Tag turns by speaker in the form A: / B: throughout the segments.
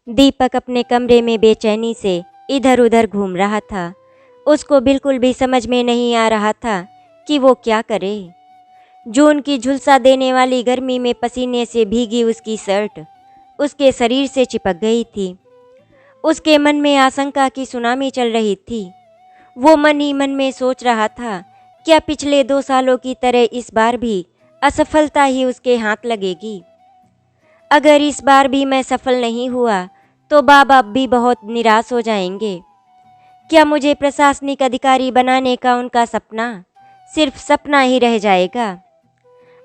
A: दीपक अपने कमरे में बेचैनी से इधर उधर घूम रहा था। उसको बिल्कुल भी समझ में नहीं आ रहा था कि वो क्या करे। जून की झुलसा देने वाली गर्मी में पसीने से भीगी उसकी शर्ट उसके शरीर से चिपक गई थी। उसके मन में आशंका की सुनामी चल रही थी। वो मन ही मन में सोच रहा था, क्या पिछले 2 सालों की तरह इस बार भी असफलता ही उसके हाथ लगेगी। अगर इस बार भी मैं सफल नहीं हुआ तो बाबा भी बहुत निराश हो जाएंगे। क्या मुझे प्रशासनिक अधिकारी बनाने का उनका सपना सिर्फ सपना ही रह जाएगा।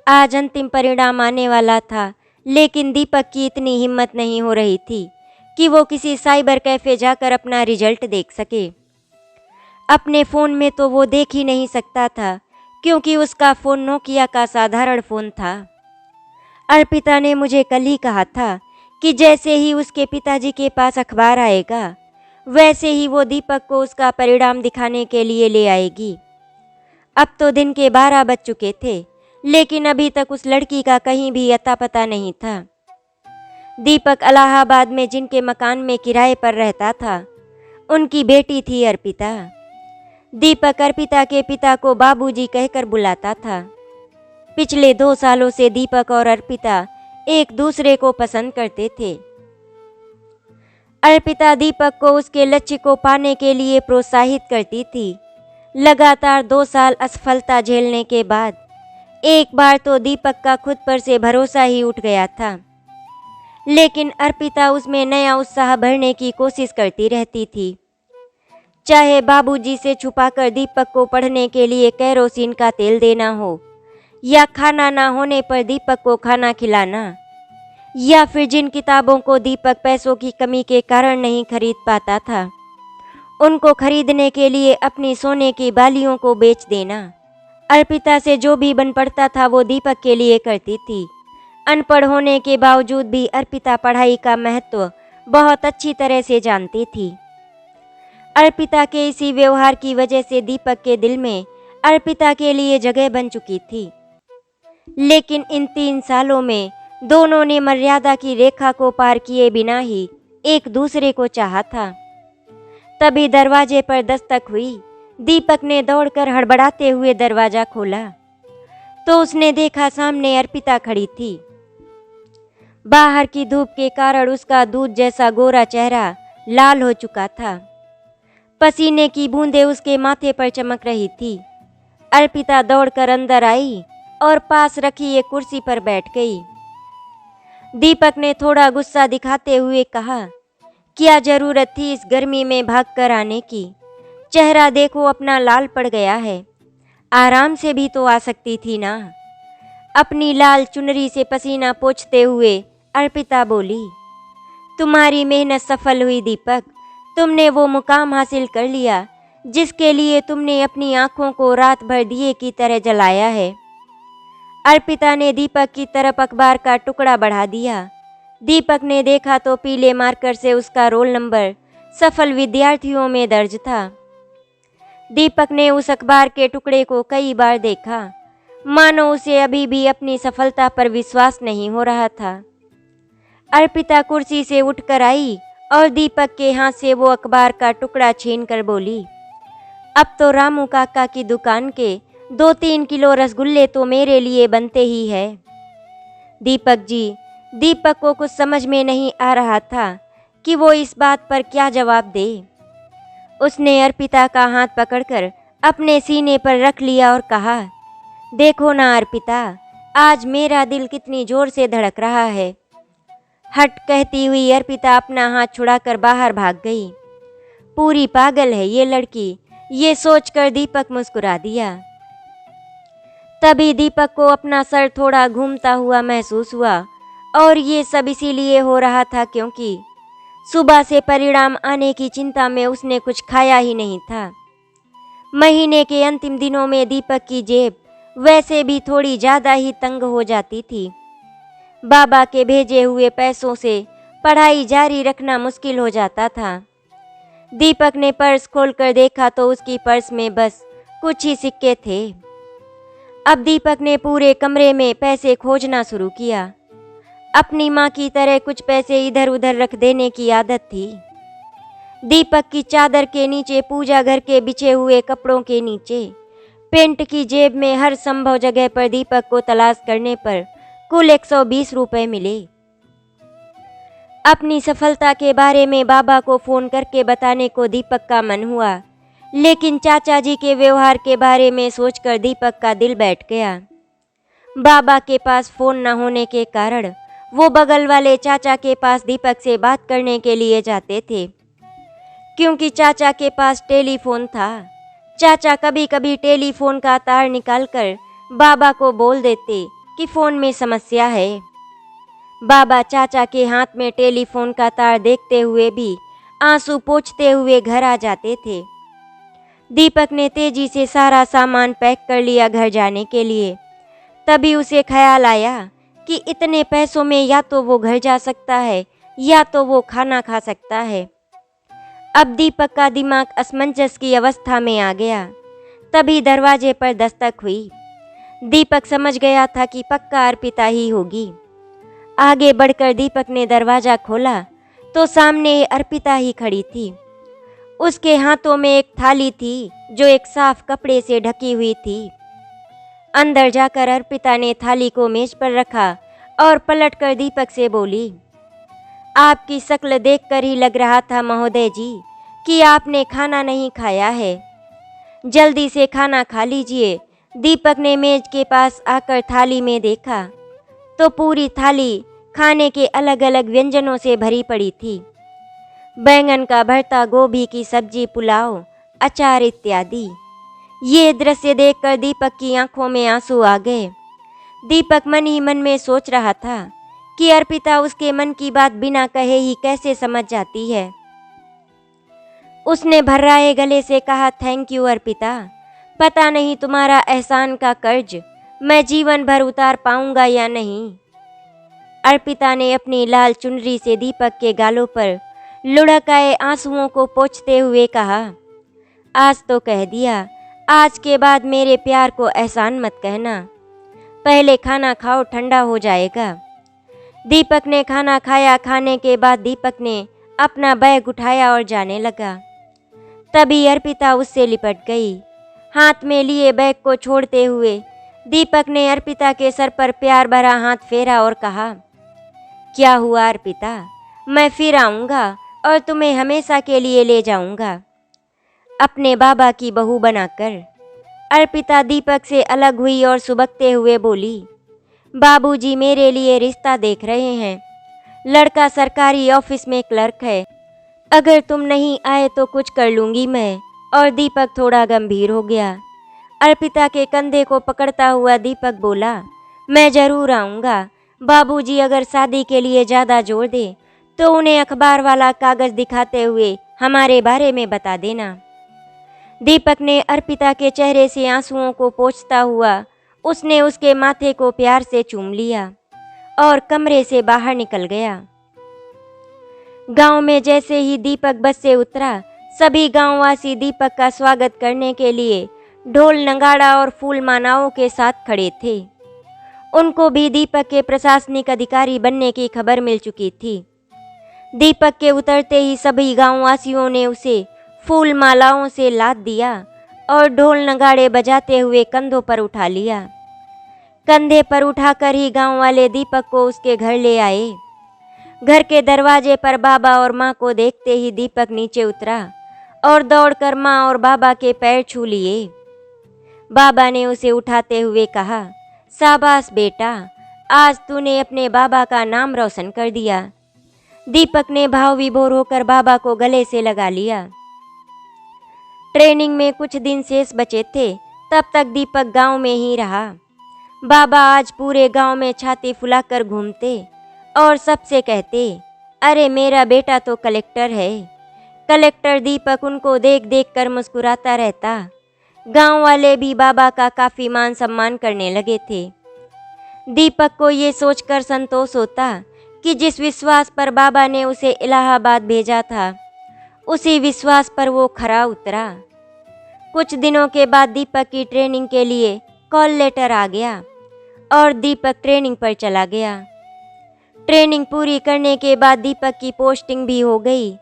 A: आज अंतिम परिणाम आने वाला था, लेकिन दीपक की इतनी हिम्मत नहीं हो रही थी कि वो किसी साइबर कैफे जाकर अपना रिजल्ट देख सके। अपने फ़ोन में तो वो देख ही नहीं सकता था, क्योंकि उसका फ़ोन नोकिया का साधारण फ़ोन था। अर्पिता ने मुझे कल ही कहा था कि जैसे ही उसके पिताजी के पास अखबार आएगा, वैसे ही वो दीपक को उसका परिणाम दिखाने के लिए ले आएगी। अब तो दिन के 12 बज चुके थे, लेकिन अभी तक उस लड़की का कहीं भी अता पता नहीं था। दीपक इलाहाबाद में जिनके मकान में किराए पर रहता था, उनकी बेटी थी अर्पिता। दीपक अर्पिता के पिता को बाबूजी कहकर बुलाता था। पिछले 2 सालों से दीपक और अर्पिता एक दूसरे को पसंद करते थे। अर्पिता दीपक को उसके लक्ष्य को पाने के लिए प्रोत्साहित करती थी। लगातार 2 साल असफलता झेलने के बाद एक बार तो दीपक का खुद पर से भरोसा ही उठ गया था, लेकिन अर्पिता उसमें नया उत्साह भरने की कोशिश करती रहती थी। चाहे बाबूजी से छुपाकर दीपक को पढ़ने के लिए केरोसिन का तेल देना हो, या खाना ना होने पर दीपक को खाना खिलाना, या फिर जिन किताबों को दीपक पैसों की कमी के कारण नहीं खरीद पाता था, उनको खरीदने के लिए अपनी सोने की बालियों को बेच देना। अर्पिता से जो भी बन पड़ता था वो दीपक के लिए करती थी। अनपढ़ होने के बावजूद भी अर्पिता पढ़ाई का महत्व बहुत अच्छी तरह से जानती थी। अर्पिता के इसी व्यवहार की वजह से दीपक के दिल में अर्पिता के लिए जगह बन चुकी थी। लेकिन इन 3 सालों में दोनों ने मर्यादा की रेखा को पार किए बिना ही एक दूसरे को चाहा था। तभी दरवाजे पर दस्तक हुई। दीपक ने दौड़कर हड़बड़ाते हुए दरवाजा खोला तो उसने देखा सामने अर्पिता खड़ी थी। बाहर की धूप के कारण उसका दूध जैसा गोरा चेहरा लाल हो चुका था। पसीने की बूंदें उसके माथे पर चमक रही थी। अर्पिता दौड़कर अंदर आई और पास रखी एक कुर्सी पर बैठ गई। दीपक ने थोड़ा गुस्सा दिखाते हुए कहा, क्या जरूरत थी इस गर्मी में भागकर आने की। चेहरा देखो अपना लाल पड़ गया है, आराम से भी तो आ सकती थी ना। अपनी लाल चुनरी से पसीना पोंछते हुए अर्पिता बोली, तुम्हारी मेहनत सफल हुई दीपक। तुमने वो मुकाम हासिल कर लिया जिसके लिए तुमने अपनी आंखों को रात भर दिए की तरह जलाया है। अर्पिता ने दीपक की तरफ अखबार का टुकड़ा बढ़ा दिया। दीपक ने देखा तो पीले मार्कर से उसका रोल नंबर सफल विद्यार्थियों में दर्ज था। दीपक ने उस अखबार के टुकड़े को कई बार देखा, मानो उसे अभी भी अपनी सफलता पर विश्वास नहीं हो रहा था। अर्पिता कुर्सी से उठकर आई और दीपक के हाथ से वो अखबार का टुकड़ा छीनकर बोली, अब तो रामू काका की दुकान के 2-3 किलो रसगुल्ले तो मेरे लिए बनते ही है। दीपक जी, दीपक को कुछ समझ में नहीं आ रहा था कि वो इस बात पर क्या जवाब दे। उसने अर्पिता का हाथ पकड़कर अपने सीने पर रख लिया और कहा, देखो ना अर्पिता, आज मेरा दिल कितनी जोर से धड़क रहा है। हट कहती हुई अर्पिता अपना हाथ छुड़ाकर बाहर भाग गई। पूरी पागल है ये लड़की, ये सोचकर दीपक मुस्कुरा दिया। तभी दीपक को अपना सर थोड़ा घूमता हुआ महसूस हुआ, और ये सब इसीलिए हो रहा था क्योंकि सुबह से परिणाम आने की चिंता में उसने कुछ खाया ही नहीं था। महीने के अंतिम दिनों में दीपक की जेब वैसे भी थोड़ी ज़्यादा ही तंग हो जाती थी। बाबा के भेजे हुए पैसों से पढ़ाई जारी रखना मुश्किल हो जाता था। दीपक ने पर्स खोलकर देखा तो उसकी पर्स में बस कुछ ही सिक्के थे। अब दीपक ने पूरे कमरे में पैसे खोजना शुरू किया। अपनी माँ की तरह कुछ पैसे इधर उधर रख देने की आदत थी। दीपक की चादर के नीचे, पूजा घर के बिछे हुए कपड़ों के नीचे, पेंट की जेब में, हर संभव जगह पर दीपक को तलाश करने पर कुल 120 रुपए मिले। अपनी सफलता के बारे में बाबा को फोन करके बताने को दीपक का मन हुआ, लेकिन चाचा जी के व्यवहार के बारे में सोचकर दीपक का दिल बैठ गया। बाबा के पास फोन न होने के कारण वो बगल वाले चाचा के पास दीपक से बात करने के लिए जाते थे, क्योंकि चाचा के पास टेलीफोन था। चाचा कभी कभी टेलीफोन का तार निकालकर बाबा को बोल देते कि फ़ोन में समस्या है। बाबा चाचा के हाथ में टेलीफोन का तार देखते हुए भी आंसू पोंछते हुए घर आ जाते थे। दीपक ने तेजी से सारा सामान पैक कर लिया घर जाने के लिए। तभी उसे ख्याल आया कि इतने पैसों में या तो वो घर जा सकता है या तो वो खाना खा सकता है। अब दीपक का दिमाग असमंजस की अवस्था में आ गया। तभी दरवाजे पर दस्तक हुई। दीपक समझ गया था कि पक्का अर्पिता ही होगी। आगे बढ़कर दीपक ने दरवाज़ा खोला तो सामने अर्पिता ही खड़ी थी। उसके हाथों में एक थाली थी जो एक साफ कपड़े से ढकी हुई थी। अंदर जाकर अर्पिता ने थाली को मेज पर रखा और पलटकर दीपक से बोली, आपकी शक्ल देखकर ही लग रहा था महोदय जी कि आपने खाना नहीं खाया है। जल्दी से खाना खा लीजिए। दीपक ने मेज के पास आकर थाली में देखा तो पूरी थाली खाने के अलग अलग व्यंजनों से भरी पड़ी थी। बैंगन का भरता, गोभी की सब्जी, पुलाव, अचार इत्यादि। ये दृश्य देखकर दीपक की आंखों में आंसू आ गए। दीपक मन ही मन में सोच रहा था कि अर्पिता उसके मन की बात बिना कहे ही कैसे समझ जाती है। उसने भर्राए गले से कहा, थैंक यू अर्पिता। पता नहीं तुम्हारा एहसान का कर्ज मैं जीवन भर उतार पाऊंगा या नहीं। अर्पिता ने अपनी लाल चुनरी से दीपक के गालों पर लुढ़क आए आंसुओं को पोंछते हुए कहा, आज तो कह दिया, आज के बाद मेरे प्यार को एहसान मत कहना। पहले खाना खाओ, ठंडा हो जाएगा। दीपक ने खाना खाया। खाने के बाद दीपक ने अपना बैग उठाया और जाने लगा। तभी अर्पिता उससे लिपट गई। हाथ में लिए बैग को छोड़ते हुए दीपक ने अर्पिता के सर पर प्यार भरा हाथ फेरा और कहा, क्या हुआ अर्पिता, मैं फिर आऊँगा और तुम्हें हमेशा के लिए ले जाऊँगा अपने बाबा की बहू बनाकर। अर्पिता दीपक से अलग हुई और सुबकते हुए बोली, बाबूजी मेरे लिए रिश्ता देख रहे हैं। लड़का सरकारी ऑफिस में क्लर्क है। अगर तुम नहीं आए तो कुछ कर लूँगी मैं। और दीपक थोड़ा गंभीर हो गया। अर्पिता के कंधे को पकड़ता हुआ दीपक बोला, मैं ज़रूर आऊँगा। बाबूजी अगर शादी के लिए ज़्यादा जोर दे तो उन्हें अखबार वाला कागज़ दिखाते हुए हमारे बारे में बता देना। दीपक ने अर्पिता के चेहरे से आंसुओं को पोंछता हुआ उसने उसके माथे को प्यार से चूम लिया और कमरे से बाहर निकल गया। गांव में जैसे ही दीपक बस से उतरा, सभी गांववासी दीपक का स्वागत करने के लिए ढोल, नगाड़ा और फूल मालाओं के साथ खड़े थे। उनको भी दीपक के प्रशासनिक अधिकारी बनने की खबर मिल चुकी थी। दीपक के उतरते ही सभी गांववासियों ने उसे फूल मालाओं से लाद दिया और ढोल नगाड़े बजाते हुए कंधों पर उठा लिया। कंधे पर उठाकर ही गांव वाले दीपक को उसके घर ले आए। घर के दरवाजे पर बाबा और माँ को देखते ही दीपक नीचे उतरा और दौड़कर माँ और बाबा के पैर छू लिए। बाबा ने उसे उठाते हुए कहा, शाबाश बेटा, आज तूने अपने बाबा का नाम रोशन कर दिया। दीपक ने भाव विभोर होकर बाबा को गले से लगा लिया। ट्रेनिंग में कुछ दिन शेष बचे थे, तब तक दीपक गांव में ही रहा। बाबा आज पूरे गांव में छाती फुलाकर घूमते और सबसे कहते, अरे मेरा बेटा तो कलेक्टर है। कलेक्टर दीपक उनको देख देख कर मुस्कुराता रहता। गांव वाले भी बाबा का काफ़ी मान सम्मान करने लगे थे। दीपक को ये सोचकर संतोष होता कि जिस विश्वास पर बाबा ने उसे इलाहाबाद भेजा था, उसी विश्वास पर वो खरा उतरा। कुछ दिनों के बाद दीपक की ट्रेनिंग के लिए कॉल लेटर आ गया और दीपक ट्रेनिंग पर चला गया। ट्रेनिंग पूरी करने के बाद दीपक की पोस्टिंग भी हो गई।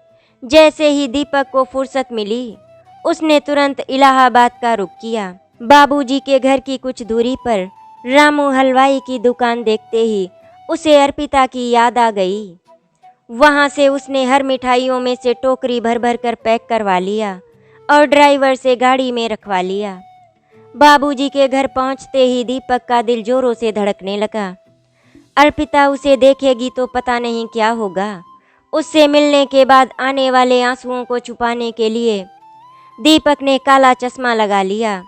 A: जैसे ही दीपक को फुर्सत मिली, उसने तुरंत इलाहाबाद का रुख किया। बाबूजी के घर की कुछ दूरी पर रामू हलवाई की दुकान देखते ही उसे अर्पिता की याद आ गई। वहां से उसने हर मिठाइयों में से टोकरी भर भर कर पैक करवा लिया और ड्राइवर से गाड़ी में रखवा लिया। बाबूजी के घर पहुंचते ही दीपक का दिल जोरों से धड़कने लगा। अर्पिता उसे देखेगी तो पता नहीं क्या होगा। उससे मिलने के बाद आने वाले आंसुओं को छुपाने के लिए दीपक ने काला चश्मा लगा लिया।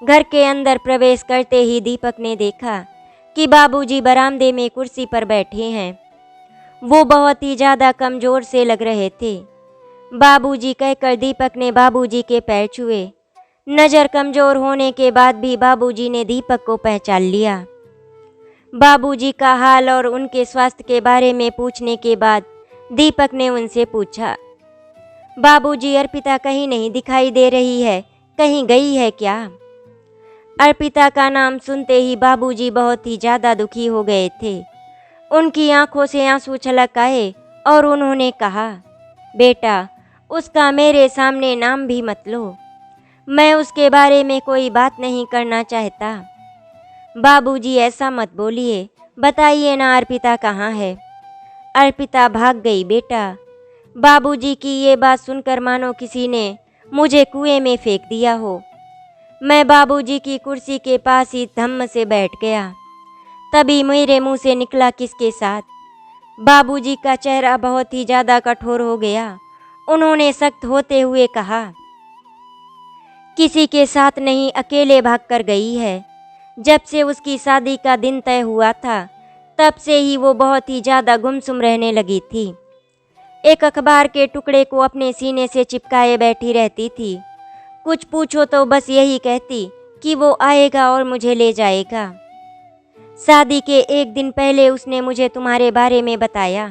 A: घर के अंदर प्रवेश करते ही दीपक ने देखा कि बाबूजी बरामदे में कुर्सी पर बैठे हैं। वो बहुत ही ज़्यादा कमज़ोर से लग रहे थे। बाबूजी कहकर दीपक ने बाबूजी के पैर छुए। नज़र कमज़ोर होने के बाद भी बाबूजी ने दीपक को पहचान लिया। बाबूजी का हाल और उनके स्वास्थ्य के बारे में पूछने के बाद दीपक ने उनसे पूछा, बाबूजी अर्पिता कहीं नहीं दिखाई दे रही है, कहीं गई है क्या? अर्पिता का नाम सुनते ही बाबूजी बहुत ही ज़्यादा दुखी हो गए थे। उनकी आंखों से आंसू छलक आए और उन्होंने कहा, बेटा उसका मेरे सामने नाम भी मत लो, मैं उसके बारे में कोई बात नहीं करना चाहता। बाबूजी ऐसा मत बोलिए, बताइए ना अर्पिता कहाँ है? अर्पिता भाग गई बेटा। बाबूजी की ये बात सुनकर मानो किसी ने मुझे कुएं में फेंक दिया हो। मैं बाबूजी की कुर्सी के पास ही धम्म से बैठ गया। तभी मेरे मुंह से निकला, किसके साथ? बाबूजी का चेहरा बहुत ही ज़्यादा कठोर हो गया। उन्होंने सख्त होते हुए कहा, किसी के साथ नहीं, अकेले भागकर गई है। जब से उसकी शादी का दिन तय हुआ था, तब से ही वो बहुत ही ज़्यादा गुमसुम रहने लगी थी। एक अखबार के टुकड़े को अपने सीने से चिपकाए बैठी रहती थी। कुछ पूछो तो बस यही कहती कि वो आएगा और मुझे ले जाएगा। शादी के एक दिन पहले उसने मुझे तुम्हारे बारे में बताया।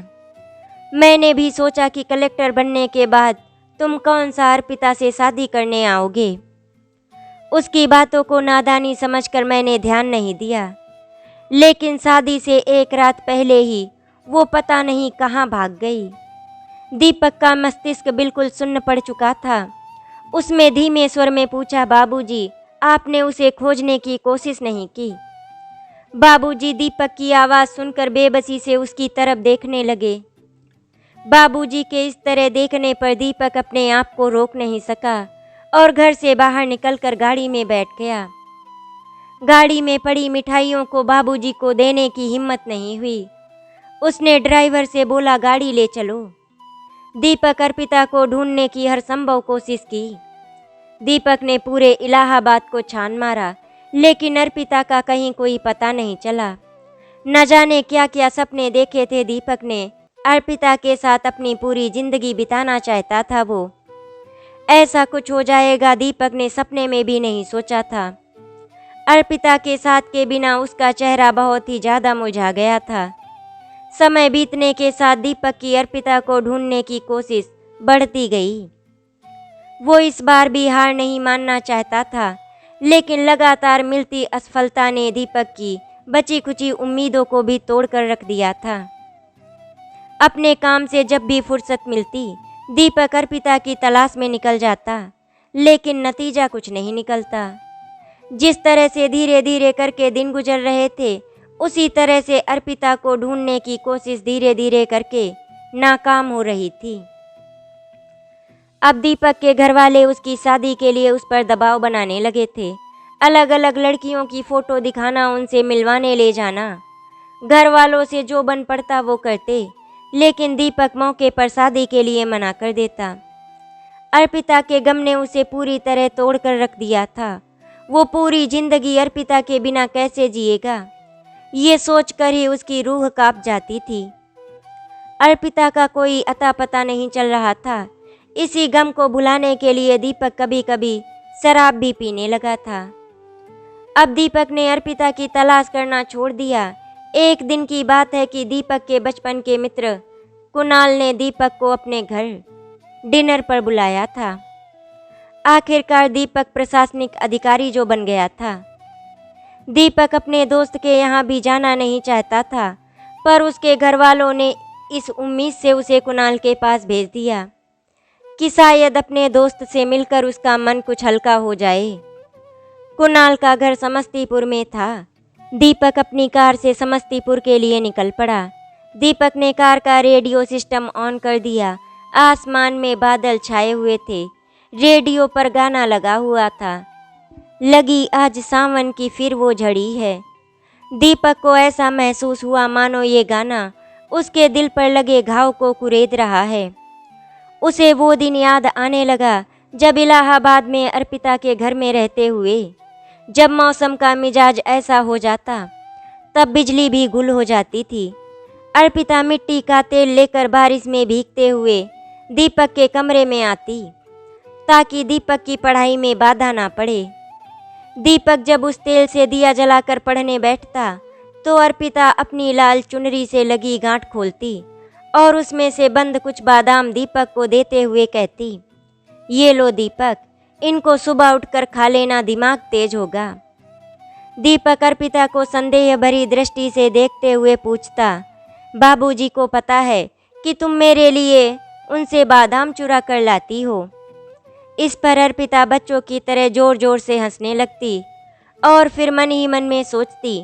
A: मैंने भी सोचा कि कलेक्टर बनने के बाद तुम कौन सा अर्पिता से शादी करने आओगे। उसकी बातों को नादानी समझकर मैंने ध्यान नहीं दिया, लेकिन शादी से एक रात पहले ही वो पता नहीं कहाँ भाग गई। दीपक का मस्तिष्क बिल्कुल सुन्न पड़ चुका था। उसमें धीमे स्वर में पूछा, बाबूजी आपने उसे खोजने की कोशिश नहीं की? बाबूजी दीपक की आवाज़ सुनकर बेबसी से उसकी तरफ देखने लगे। बाबूजी के इस तरह देखने पर दीपक अपने आप को रोक नहीं सका और घर से बाहर निकलकर गाड़ी में बैठ गया। गाड़ी में पड़ी मिठाइयों को बाबूजी को देने की हिम्मत नहीं हुई। उसने ड्राइवर से बोला, गाड़ी ले चलो। दीपक अर्पिता को ढूंढने की हर संभव कोशिश की। दीपक ने पूरे इलाहाबाद को छान मारा, लेकिन अर्पिता का कहीं कोई पता नहीं चला। न जाने क्या क्या सपने देखे थे दीपक ने। अर्पिता के साथ अपनी पूरी जिंदगी बिताना चाहता था वो। ऐसा कुछ हो जाएगा दीपक ने सपने में भी नहीं सोचा था। अर्पिता के साथ के बिना उसका चेहरा बहुत ही ज़्यादा मुरझा गया था। समय बीतने के साथ दीपक की अर्पिता को ढूंढने की कोशिश बढ़ती गई। वो इस बार भी हार नहीं मानना चाहता था, लेकिन लगातार मिलती असफलता ने दीपक की बची खुची उम्मीदों को भी तोड़कर रख दिया था। अपने काम से जब भी फुर्सत मिलती, दीपक अर्पिता की तलाश में निकल जाता, लेकिन नतीजा कुछ नहीं निकलता। जिस तरह से धीरे धीरे करके दिन गुजर रहे थे, उसी तरह से अर्पिता को ढूंढने की कोशिश धीरे धीरे करके नाकाम हो रही थी। अब दीपक के घर वाले उसकी शादी के लिए उस पर दबाव बनाने लगे थे। अलग अलग लड़कियों की फ़ोटो दिखाना, उनसे मिलवाने ले जाना। घर वालों से जो बन पड़ता वो करते, लेकिन दीपक मौके पर शादी के लिए मना कर देता। अर्पिता के गम ने उसे पूरी तरह तोड़कर रख दिया था। वो पूरी जिंदगी अर्पिता के बिना कैसे जिएगा, ये सोचकर ही उसकी रूह कांप जाती थी। अर्पिता का कोई अता पता नहीं चल रहा था। इसी गम को भुलाने के लिए दीपक कभी कभी शराब भी पीने लगा था। अब दीपक ने अर्पिता की तलाश करना छोड़ दिया। एक दिन की बात है कि दीपक के बचपन के मित्र कुणाल ने दीपक को अपने घर डिनर पर बुलाया था। आखिरकार दीपक प्रशासनिक अधिकारी जो बन गया था। दीपक अपने दोस्त के यहाँ भी जाना नहीं चाहता था, पर उसके घर वालों ने इस उम्मीद से उसे कुणाल के पास भेज दिया कि शायद अपने दोस्त से मिलकर उसका मन कुछ हल्का हो जाए। कुणाल का घर समस्तीपुर में था। दीपक अपनी कार से समस्तीपुर के लिए निकल पड़ा। दीपक ने कार का रेडियो सिस्टम ऑन कर दिया। आसमान में बादल छाए हुए थे। रेडियो पर गाना लगा हुआ था, लगी आज सावन की फिर वो झड़ी है। दीपक को ऐसा महसूस हुआ मानो ये गाना उसके दिल पर लगे घाव को कुरेद रहा है। उसे वो दिन याद आने लगा जब इलाहाबाद में अर्पिता के घर में रहते हुए, जब मौसम का मिजाज ऐसा हो जाता तब बिजली भी गुल हो जाती थी। अर्पिता मिट्टी का तेल लेकर बारिश में भीगते हुए दीपक के कमरे में आती ताकि दीपक की पढ़ाई में बाधा ना पड़े। दीपक जब उस तेल से दिया जलाकर पढ़ने बैठता तो अर्पिता अपनी लाल चुनरी से लगी गांठ खोलती और उसमें से बंद कुछ बादाम दीपक को देते हुए कहती, ये लो दीपक, इनको सुबह उठकर खा लेना, दिमाग तेज होगा। दीपक अर्पिता को संदेह भरी दृष्टि से देखते हुए पूछता, बाबूजी को पता है कि तुम मेरे लिए उनसे बादाम चुरा कर लाती हो। इस पर अर्पिता बच्चों की तरह जोर जोर से हंसने लगती और फिर मन ही मन में सोचती,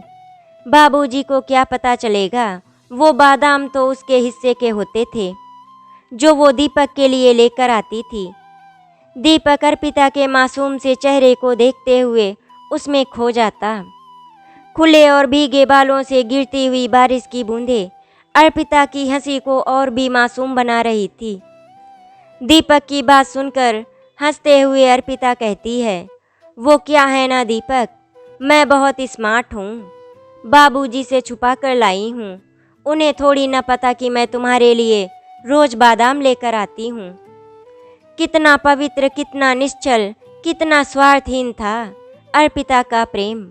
A: बाबूजी को क्या पता चलेगा, वो बादाम तो उसके हिस्से के होते थे जो वो दीपक के लिए लेकर आती थी। दीपक अर्पिता के मासूम से चेहरे को देखते हुए उसमें खो जाता। खुले और भीगे बालों से गिरती हुई बारिश की बूंदें अर्पिता की हंसी को और भी मासूम बना रही थी। दीपक की बात सुनकर हंसते हुए अर्पिता कहती है, वो क्या है ना दीपक, मैं बहुत स्मार्ट हूँ, बाबूजी से छुपा कर लाई हूँ। उन्हें थोड़ी न पता कि मैं तुम्हारे लिए रोज बादाम लेकर आती हूँ। कितना पवित्र, कितना निश्चल, कितना स्वार्थहीन था अर्पिता का प्रेम।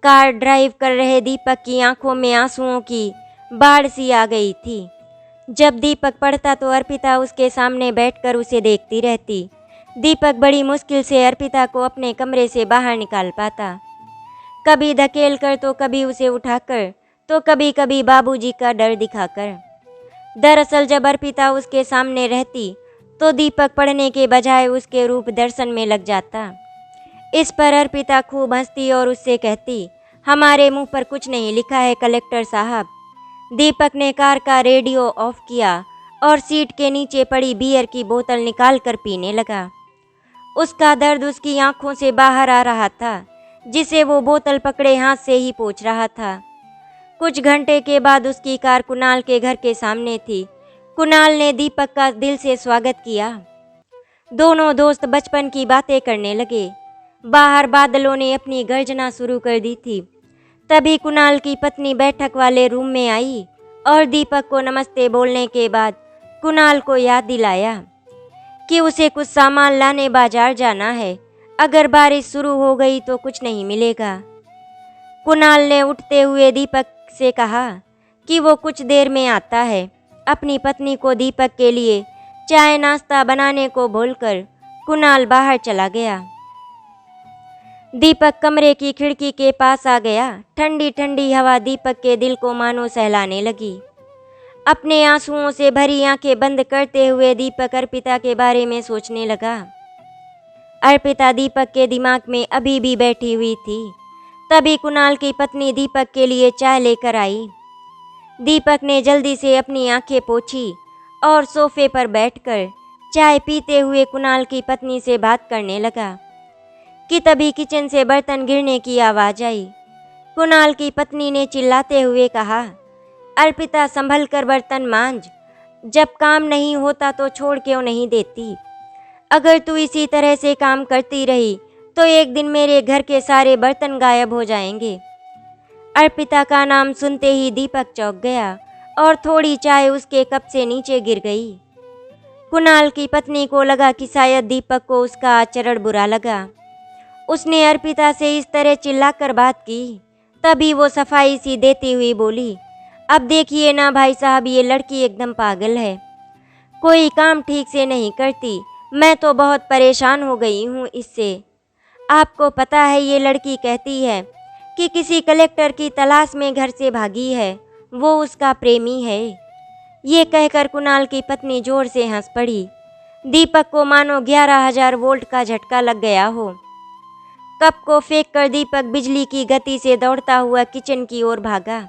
A: कार ड्राइव कर रहे दीपक की आंखों में आंसुओं की बाढ़ सी आ गई थी। जब दीपक पढ़ता तो अर्पिता उसके सामने बैठकर उसे देखती रहती। दीपक बड़ी मुश्किल से अर्पिता को अपने कमरे से बाहर निकाल पाता, कभी धकेल कर तो कभी उसे उठाकर तो कभी कभी बाबूजी का डर दिखाकर। दरअसल जब अर्पिता उसके सामने रहती तो दीपक पढ़ने के बजाय उसके रूप दर्शन में लग जाता। इस पर अर्पिता खूब हंसती और उससे कहती, हमारे मुंह पर कुछ नहीं लिखा है कलेक्टर साहब। दीपक ने कार का रेडियो ऑफ किया और सीट के नीचे पड़ी बियर की बोतल निकाल कर पीने लगा। उसका दर्द उसकी आंखों से बाहर आ रहा था, जिसे वो बोतल पकड़े हाथ से ही पोंछ रहा था। कुछ घंटे के बाद उसकी कार कुणाल के घर के सामने थी। कुणाल ने दीपक का दिल से स्वागत किया। दोनों दोस्त बचपन की बातें करने लगे। बाहर बादलों ने अपनी गर्जना शुरू कर दी थी। तभी कुणाल की पत्नी बैठक वाले रूम में आई और दीपक को नमस्ते बोलने के बाद कुणाल को याद दिलाया कि उसे कुछ सामान लाने बाजार जाना है। अगर बारिश शुरू हो गई तो कुछ नहीं मिलेगा। कुणाल ने उठते हुए दीपक से कहा कि वो कुछ देर में आता है। अपनी पत्नी को दीपक के लिए चाय नाश्ता बनाने को बोलकर कुणाल बाहर चला गया। दीपक कमरे की खिड़की के पास आ गया। ठंडी ठंडी हवा दीपक के दिल को मानो सहलाने लगी। अपने आंसुओं से भरी आंखें बंद करते हुए दीपक अर्पिता के बारे में सोचने लगा। अर्पिता दीपक के दिमाग में अभी भी बैठी हुई थी। तभी कुणाल की पत्नी दीपक के लिए चाय लेकर आई। दीपक ने जल्दी से अपनी आंखें पोंछी और सोफे पर बैठकर चाय पीते हुए कुणाल की पत्नी से बात करने लगा कि तभी किचन से बर्तन गिरने की आवाज़ आई। कुणाल की पत्नी ने चिल्लाते हुए कहा, अर्पिता संभल कर बर्तन मांज, जब काम नहीं होता तो छोड़ क्यों नहीं देती। अगर तू इसी तरह से काम करती रही तो एक दिन मेरे घर के सारे बर्तन गायब हो जाएंगे। अर्पिता का नाम सुनते ही दीपक चौंक गया और थोड़ी चाय उसके कप से नीचे गिर गई। कुणाल की पत्नी को लगा कि शायद दीपक को उसका आचरण बुरा लगा। उसने अर्पिता से इस तरह चिल्लाकर बात की। तभी वो सफाई सी देती हुई बोली, अब देखिए ना भाई साहब, ये लड़की एकदम पागल है, कोई काम ठीक से नहीं करती। मैं तो बहुत परेशान हो गई हूँ इससे। आपको पता है ये लड़की कहती है कि किसी कलेक्टर की तलाश में घर से भागी है वो उसका प्रेमी है। ये कहकर कुणाल की पत्नी जोर से हंस पड़ी। दीपक को मानो 11,000 वोल्ट का झटका लग गया हो। कप को फेंककर दीपक बिजली की गति से दौड़ता हुआ किचन की ओर भागा।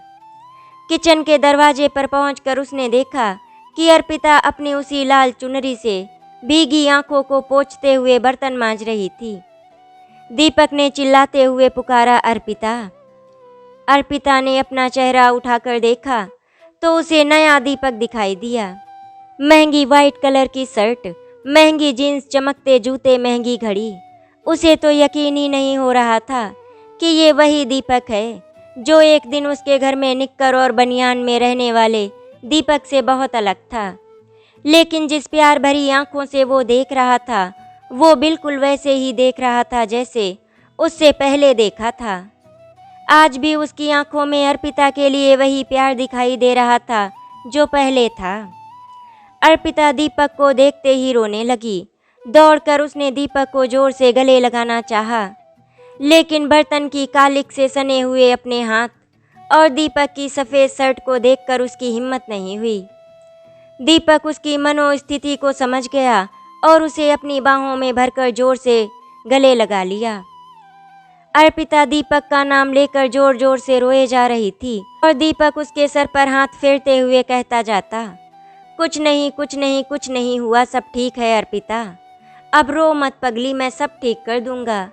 A: किचन के दरवाजे पर पहुंचकर उसने देखा कि अर्पिता अपनी उसी लाल चुनरी से भीगी आंखों को पोंछते हुए बर्तन मांज रही थी। दीपक ने चिल्लाते हुए पुकारा, अर्पिता। अर्पिता ने अपना चेहरा उठाकर देखा तो उसे नया दीपक दिखाई दिया। महंगी वाइट कलर की शर्ट, महंगी जीन्स, चमकते जूते, महंगी घड़ी। उसे तो यकीन ही नहीं हो रहा था कि ये वही दीपक है जो एक दिन उसके घर में निक्कर और बनियान में रहने वाले दीपक से बहुत अलग था। लेकिन जिस प्यार भरी आंखों से वो देख रहा था, वो बिल्कुल वैसे ही देख रहा था जैसे उससे पहले देखा था। आज भी उसकी आंखों में अर्पिता के लिए वही प्यार दिखाई दे रहा था जो पहले था। अर्पिता दीपक को देखते ही रोने लगी। दौड़कर उसने दीपक को जोर से गले लगाना चाहा, लेकिन बर्तन की कालिक से सने हुए अपने हाथ और दीपक की सफ़ेद शर्ट को देखकर उसकी हिम्मत नहीं हुई। दीपक उसकी मनोस्थिति को समझ गया और उसे अपनी बाहों में भरकर जोर से गले लगा लिया। अर्पिता दीपक का नाम लेकर जोर जोर से रोए जा रही थी और दीपक उसके सर पर हाथ फेरते हुए कहता जाता, कुछ नहीं, कुछ नहीं, कुछ नहीं हुआ, सब ठीक है अर्पिता। अब रो मत पगली, मैं सब ठीक कर दूंगा।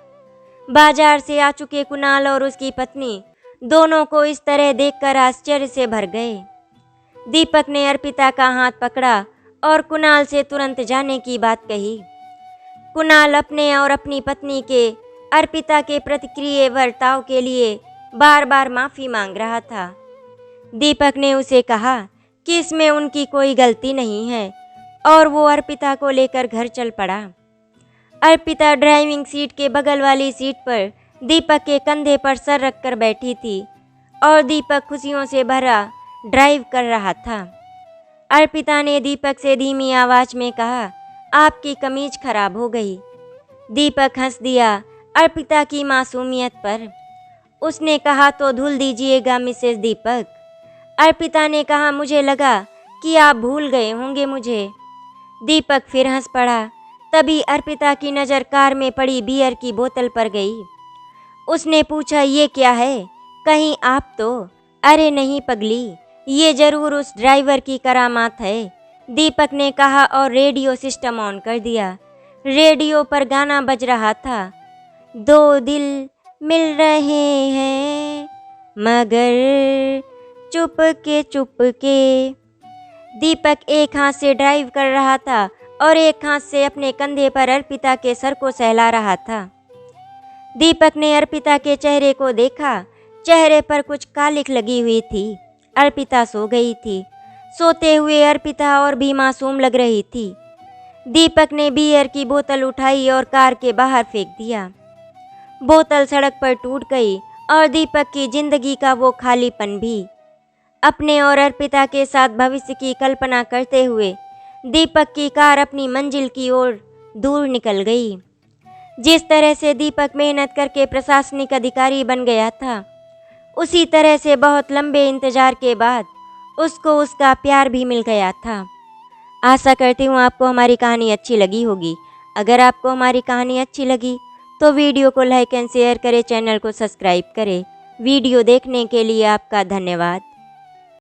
A: बाजार से आ चुके कुणाल और उसकी पत्नी दोनों को इस तरह देखकर आश्चर्य से भर गए। दीपक ने अर्पिता का हाथ पकड़ा और कुणाल से तुरंत जाने की बात कही। कुणाल अपने और अपनी पत्नी के अर्पिता के प्रतिक्रिया बर्ताव के लिए बार बार माफ़ी मांग रहा था। दीपक ने उसे कहा कि इसमें उनकी कोई गलती नहीं है और वो अर्पिता को लेकर घर चल पड़ा। अर्पिता ड्राइविंग सीट के बगल वाली सीट पर दीपक के कंधे पर सर रखकर बैठी थी और दीपक खुशियों से भरा ड्राइव कर रहा था। अर्पिता ने दीपक से धीमी आवाज़ में कहा, आपकी कमीज खराब हो गई। दीपक हंस दिया अर्पिता की मासूमियत पर। उसने कहा, तो धुल दीजिएगा मिसेस दीपक। अर्पिता ने कहा, मुझे लगा कि आप भूल गए होंगे मुझे। दीपक फिर हंस पड़ा। तभी अर्पिता की नज़र कार में पड़ी बियर की बोतल पर गई। उसने पूछा, ये क्या है? कहीं आप तो? अरे नहीं पगली, ये जरूर उस ड्राइवर की करामात है, दीपक ने कहा और रेडियो सिस्टम ऑन कर दिया। रेडियो पर गाना बज रहा था, दो दिल मिल रहे हैं मगर चुपके। दीपक एक हाथ से ड्राइव कर रहा था और एक हाथ से अपने कंधे पर अर्पिता के सर को सहला रहा था। दीपक ने अर्पिता के चेहरे को देखा। चेहरे पर कुछ कालिख लगी हुई थी। अर्पिता सो गई थी। सोते हुए अर्पिता और भी मासूम लग रही थी। दीपक ने बियर की बोतल उठाई और कार के बाहर फेंक दिया। बोतल सड़क पर टूट गई और दीपक की जिंदगी का वो खालीपन भी। अपने और अर्पिता के साथ भविष्य की कल्पना करते हुए दीपक की कार अपनी मंजिल की ओर दूर निकल गई। जिस तरह से दीपक मेहनत करके प्रशासनिक अधिकारी बन गया था, उसी तरह से बहुत लंबे इंतजार के बाद उसको उसका प्यार भी मिल गया था। आशा करती हूँ आपको हमारी कहानी अच्छी लगी होगी। अगर आपको हमारी कहानी अच्छी लगी तो वीडियो को लाइक एंड शेयर करें, चैनल को सब्सक्राइब करें। वीडियो देखने के लिए आपका धन्यवाद।